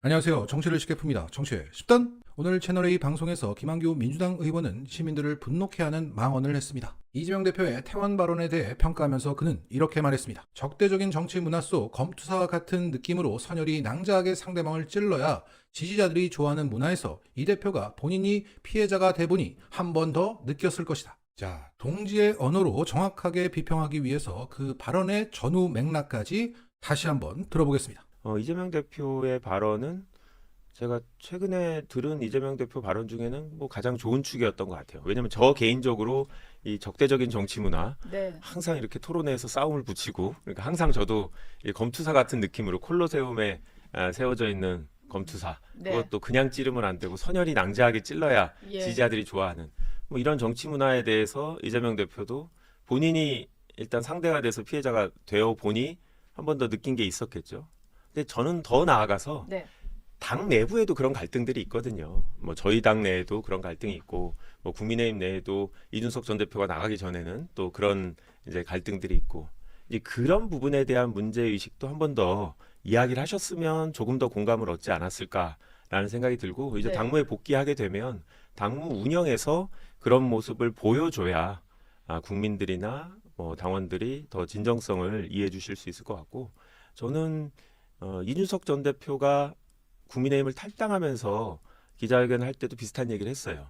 안녕하세요. 정치를 쉽게 풉니다. 정치의 10단. 오늘 채널A 방송에서 김한규 민주당 의원은 시민들을 분노케 하는 망언을 했습니다. 이재명 대표의 퇴원 발언에 대해 평가하면서 그는 이렇게 말했습니다. 적대적인 정치 문화 속 검투사와 같은 느낌으로 선열이 낭자하게 상대방을 찔러야 지지자들이 좋아하는 문화에서 이 대표가 본인이 피해자가 돼보니 한 번 더 느꼈을 것이다. 자, 동지의 언어로 정확하게 비평하기 위해서 그 발언의 전후 맥락까지 다시 한번 들어보겠습니다. 이재명 대표의 발언은 제가 최근에 들은 이재명 대표 발언 중에는 뭐 가장 좋은 축이었던 것 같아요. 왜냐면 저 개인적으로 이 적대적인 정치 문화, 네. 항상 이렇게 토론회에서 싸움을 붙이고, 그러니까 항상 저도 이 검투사 같은 느낌으로 콜로세움에 세워져 있는 검투사, 네. 그것도 그냥 찌르면 안 되고 선열이 낭자하게 찔러야 예. 지지자들이 좋아하는 뭐 이런 정치 문화에 대해서 이재명 대표도 본인이 일단 상대가 돼서 피해자가 되어 보니 한 번 더 느낀 게 있었겠죠. 근데 저는 더 나아가서 네. 당 내부에도 그런 갈등들이 있거든요. 뭐 저희 당 내에도 그런 갈등이 있고, 뭐 국민의힘 내에도 이준석 전 대표가 나가기 전에는 또 그런 이제 갈등들이 있고, 이제 그런 부분에 대한 문제 의식도 한 번 더 이야기를 하셨으면 조금 더 공감을 얻지 않았을까라는 생각이 들고, 이제 네. 당무에 복귀하게 되면 당무 운영에서 그런 모습을 보여줘야 국민들이나 뭐 당원들이 더 진정성을 이해해 주실 수 있을 것 같고, 저는 이준석 전 대표가 국민의힘을 탈당하면서 기자회견을 할 때도 비슷한 얘기를 했어요.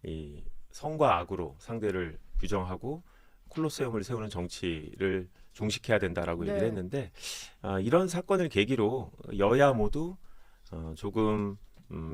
이 성과 악으로 상대를 규정하고 콜로세움을 세우는 정치를 종식해야 된다라고 네. 얘기를 했는데, 이런 사건을 계기로 여야 모두 조금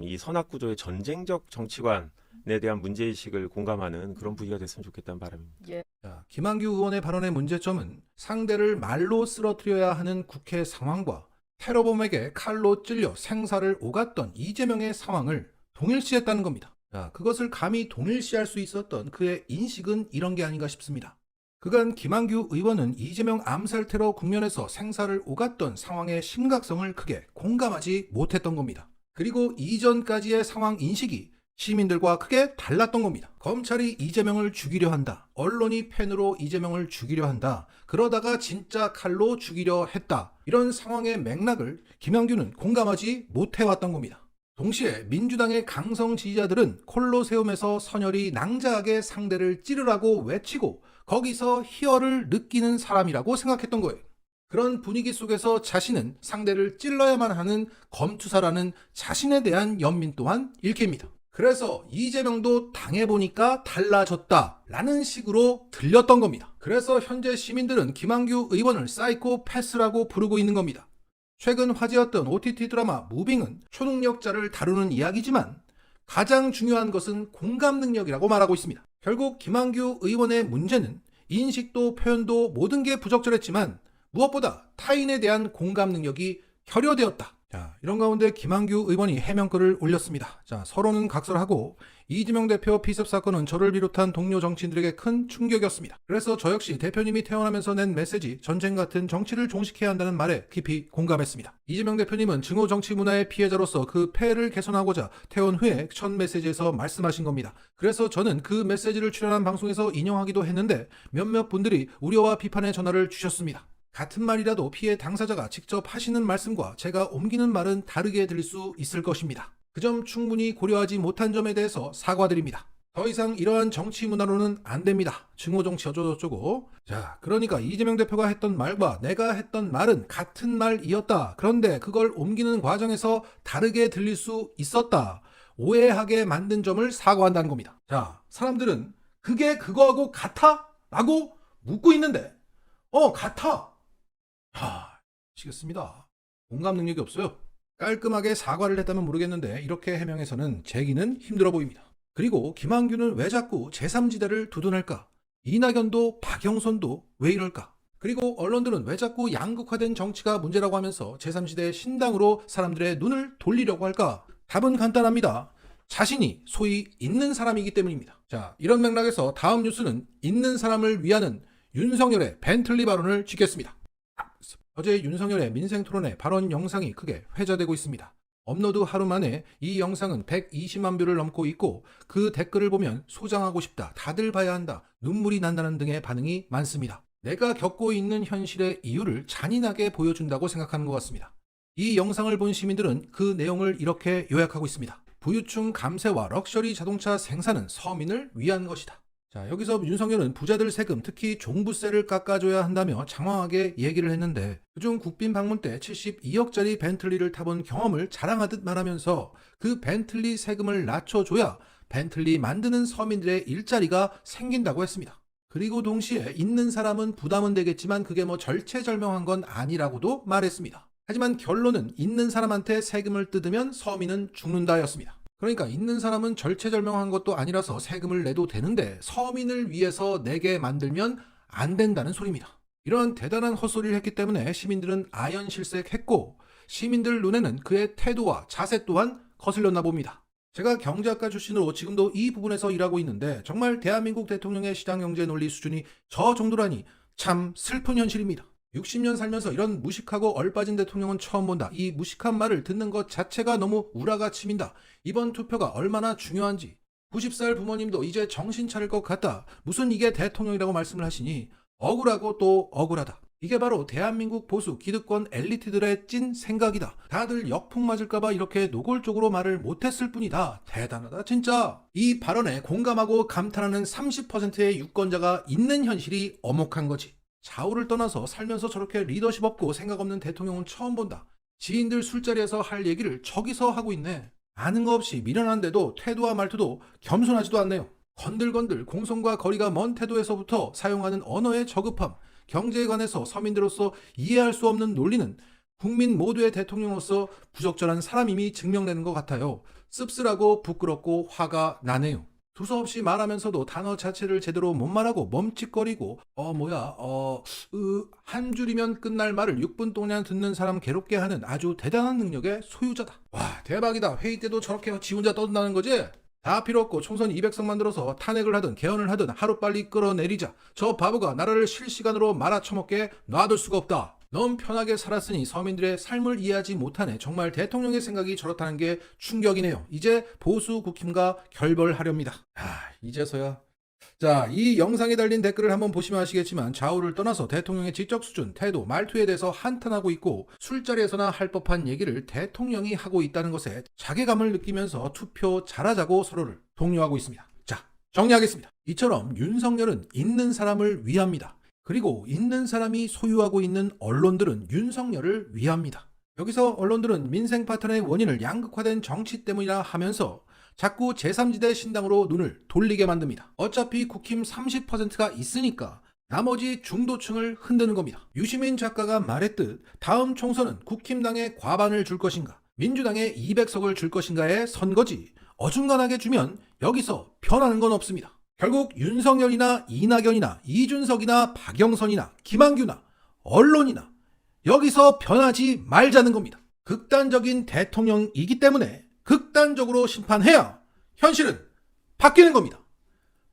이 선악구조의 전쟁적 정치관에 대한 문제의식을 공감하는 그런 분위기가 됐으면 좋겠다는 바람입니다. 예. 자, 김한규 의원의 발언의 문제점은 상대를 말로 쓰러뜨려야 하는 국회 상황과 테러범에게 칼로 찔려 생사를 오갔던 이재명의 상황을 동일시했다는 겁니다. 자, 그것을 감히 동일시할 수 있었던 그의 인식은 이런 게 아닌가 싶습니다. 그간 김한규 의원은 이재명 암살 테러 국면에서 생사를 오갔던 상황의 심각성을 크게 공감하지 못했던 겁니다. 그리고 이전까지의 상황 인식이 시민들과 크게 달랐던 겁니다. 검찰이 이재명을 죽이려 한다. 언론이 펜으로 이재명을 죽이려 한다. 그러다가 진짜 칼로 죽이려 했다. 이런 상황의 맥락을 김한규는 공감하지 못해왔던 겁니다. 동시에 민주당의 강성 지지자들은 콜로세움에서 선열이 낭자하게 상대를 찌르라고 외치고 거기서 희열을 느끼는 사람이라고 생각했던 거예요. 그런 분위기 속에서 자신은 상대를 찔러야만 하는 검투사라는 자신에 대한 연민 또한 읽힙니다. 그래서 이재명도 당해보니까 달라졌다라는 식으로 들렸던 겁니다. 그래서 현재 시민들은 김한규 의원을 사이코패스라고 부르고 있는 겁니다. 최근 화제였던 OTT 드라마 무빙은 초능력자를 다루는 이야기지만 가장 중요한 것은 공감 능력이라고 말하고 있습니다. 결국 김한규 의원의 문제는 인식도 표현도 모든 게 부적절했지만 무엇보다 타인에 대한 공감 능력이 결여되었다. 자, 이런 가운데 김한규 의원이 해명글을 올렸습니다. 자, 서로는 각설하고 이재명 대표 피습 사건은 저를 비롯한 동료 정치인들에게 큰 충격이었습니다. 그래서 저 역시 대표님이 퇴원하면서 낸 메시지 전쟁 같은 정치를 종식해야 한다는 말에 깊이 공감했습니다. 이재명 대표님은 증오 정치 문화의 피해자로서 그 폐해를 개선하고자 퇴원 후에 첫 메시지에서 말씀하신 겁니다. 그래서 저는 그 메시지를 출연한 방송에서 인용하기도 했는데 몇몇 분들이 우려와 비판의 전화를 주셨습니다. 같은 말이라도 피해 당사자가 직접 하시는 말씀과 제가 옮기는 말은 다르게 들릴 수 있을 것입니다. 그 점 충분히 고려하지 못한 점에 대해서 사과드립니다. 더 이상 이러한 정치 문화로는 안 됩니다. 증오 정치 어쩌고저쩌고. 자, 그러니까 이재명 대표가 했던 말과 내가 했던 말은 같은 말이었다. 그런데 그걸 옮기는 과정에서 다르게 들릴 수 있었다. 오해하게 만든 점을 사과한다는 겁니다. 자, 사람들은 그게 그거하고 같아? 라고 묻고 있는데 같아. 미치겠습니다. 공감 능력이 없어요. 깔끔하게 사과를 했다면 모르겠는데 이렇게 해명해서는 제기는 힘들어 보입니다. 그리고 김한규는 왜 자꾸 제3지대를 두둔할까? 이낙연도 박영선도 왜 이럴까? 그리고 언론들은 왜 자꾸 양극화된 정치가 문제라고 하면서 제3지대 신당으로 사람들의 눈을 돌리려고 할까? 답은 간단합니다. 자신이 소위 있는 사람이기 때문입니다. 자, 이런 맥락에서 다음 뉴스는 있는 사람을 위하는 윤석열의 벤틀리 발언을 쥐겠습니다. 어제 윤석열의 민생토론회 발언 영상이 크게 회자되고 있습니다. 업로드 하루 만에 이 영상은 120만 뷰를 넘고 있고 그 댓글을 보면 소장하고 싶다, 다들 봐야 한다, 눈물이 난다는 등의 반응이 많습니다. 내가 겪고 있는 현실의 이유를 잔인하게 보여준다고 생각하는 것 같습니다. 이 영상을 본 시민들은 그 내용을 이렇게 요약하고 있습니다. 부유층 감세와 럭셔리 자동차 생산은 서민을 위한 것이다. 자, 여기서 윤석열은 부자들 세금, 특히 종부세를 깎아줘야 한다며 장황하게 얘기를 했는데 그중 국빈 방문 때 72억짜리 벤틀리를 타본 경험을 자랑하듯 말하면서 그 벤틀리 세금을 낮춰줘야 벤틀리 만드는 서민들의 일자리가 생긴다고 했습니다. 그리고 동시에 있는 사람은 부담은 되겠지만 그게 뭐 절체절명한 건 아니라고도 말했습니다. 하지만 결론은 있는 사람한테 세금을 뜯으면 서민은 죽는다였습니다. 그러니까 있는 사람은 절체절명한 것도 아니라서 세금을 내도 되는데 서민을 위해서 내게 만들면 안 된다는 소리입니다. 이런 대단한 헛소리를 했기 때문에 시민들은 아연실색했고 시민들 눈에는 그의 태도와 자세 또한 거슬렸나 봅니다. 제가 경제학과 출신으로 지금도 이 부분에서 일하고 있는데 정말 대한민국 대통령의 시장경제 논리 수준이 저 정도라니 참 슬픈 현실입니다. 60년 살면서 이런 무식하고 얼빠진 대통령은 처음 본다. 이 무식한 말을 듣는 것 자체가 너무 우라가 치민다. 이번 투표가 얼마나 중요한지. 90살 부모님도 이제 정신 차릴 것 같다. 무슨 이게 대통령이라고 말씀을 하시니 억울하고 또 억울하다. 이게 바로 대한민국 보수 기득권 엘리트들의 찐 생각이다. 다들 역풍 맞을까봐 이렇게 노골적으로 말을 못했을 뿐이다. 대단하다 진짜. 이 발언에 공감하고 감탄하는 30%의 유권자가 있는 현실이 엄혹한 거지. 좌우를 떠나서 살면서 저렇게 리더십 없고 생각 없는 대통령은 처음 본다. 지인들 술자리에서 할 얘기를 저기서 하고 있네. 아는 거 없이 미련한데도 태도와 말투도 겸손하지도 않네요. 건들건들 공손과 거리가 먼 태도에서부터 사용하는 언어의 저급함, 경제에 관해서 서민들로서 이해할 수 없는 논리는 국민 모두의 대통령으로서 부적절한 사람임이 증명되는 것 같아요. 씁쓸하고 부끄럽고 화가 나네요. 두서없이 말하면서도 단어 자체를 제대로 못 말하고 멈칫거리고 한 줄이면 끝날 말을 6분 동안 듣는 사람 괴롭게 하는 아주 대단한 능력의 소유자다. 와, 대박이다. 회의 때도 저렇게 지 혼자 떠든다는 거지? 다 필요 없고 총선 200석 만들어서 탄핵을 하든 개헌을 하든 하루빨리 끌어내리자. 저 바보가 나라를 실시간으로 말아쳐먹게 놔둘 수가 없다. 너무 편하게 살았으니 서민들의 삶을 이해하지 못하네. 정말 대통령의 생각이 저렇다는 게 충격이네요. 이제 보수 국힘과 결별하렵니다. 이제서야. 자, 이 영상에 달린 댓글을 한번 보시면 아시겠지만 좌우를 떠나서 대통령의 지적 수준, 태도, 말투에 대해서 한탄하고 있고 술자리에서나 할 법한 얘기를 대통령이 하고 있다는 것에 자괴감을 느끼면서 투표 잘하자고 서로를 독려하고 있습니다. 자, 정리하겠습니다. 이처럼 윤석열은 있는 사람을 위합니다. 그리고 있는 사람이 소유하고 있는 언론들은 윤석열을 위합니다. 여기서 언론들은 민생 파탄의 원인을 양극화된 정치 때문이라 하면서 자꾸 제3지대 신당으로 눈을 돌리게 만듭니다. 어차피 국힘 30%가 있으니까 나머지 중도층을 흔드는 겁니다. 유시민 작가가 말했듯 다음 총선은 국힘당에 과반을 줄 것인가 민주당에 200석을 줄 것인가의 선거지 어중간하게 주면 여기서 변하는 건 없습니다. 결국 윤석열이나 이낙연이나 이준석이나 박영선이나 김한규나 언론이나 여기서 변하지 말자는 겁니다. 극단적인 대통령이기 때문에 극단적으로 심판해야 현실은 바뀌는 겁니다.